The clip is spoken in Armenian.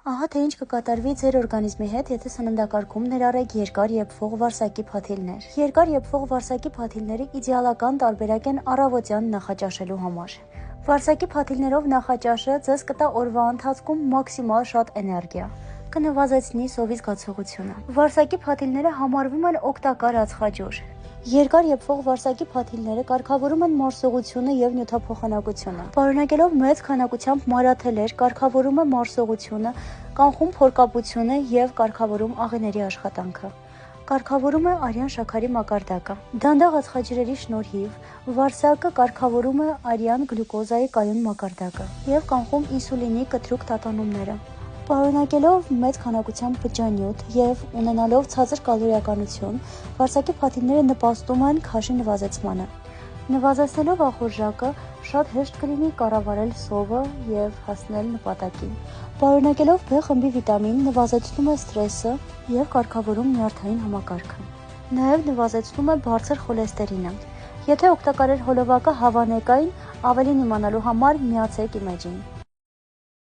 Ահա թե ինչ կկատարվի ձեր օրգանիզմի հետ, եթե սննդակարգում ներառեք երկար եփվող վարսակի փաթիլներ։ Երկար եփվող վարսակի փաթիլները իդեալական տարբերակ են առավոտյան նախաճաշելու համար։ Վարսակի փաթիլներով նախաճաշը ձեզ կտա օրվա ընթացքում մաքսիմալ շատ էներգիա, կնվազեցնի սովի զգացողությունը։ Վարսակի փաթիլները համարվում են օգտակար ածխաջուր։ Երկար եփվող վարսակի փաթիլները կարգավորում են մարսողությունը եւ նյութափոխանակությունը։ Պարունակելով մեծ քանակությամբ մարաթելեր, կարգավորում է մարսողությունը, կանխում փորկապությունը եւ կարգավորում աղիների աշխատանքը։ Կարգավորում է արյան շաքարի մակարդակը։ Դանդաղ ածխաջրերի շնորհիվ վարսակը կարգավորում է արյան գլյուկոզայի կայուն մակարդակը եւ կանխում ինսուլինի կտրուկ տատանումները։ Պարունակելով մեծ քանակությամբ բջջանյութ եւ ունենալով ցածր կալորիականություն, վարսակի փաթիլները նպաստում են քաշի նվազեցմանը։ Նվազեցնելով ախորժակը շատ հեշտ կլինի կառավարել սովը եւ հասնել նպատակին։ Պարունակելով B խմբի վիտամին նվազեցնում է սթրեսը եւ կարգավորում նյարդային համակարգը։ Նաեւ նվազեցնում է բարձր խոլեստերինը։ Եթե օգտակար էր հոլովակը հավանեկային, ավելին իմանալու համար միացեք իմեջին։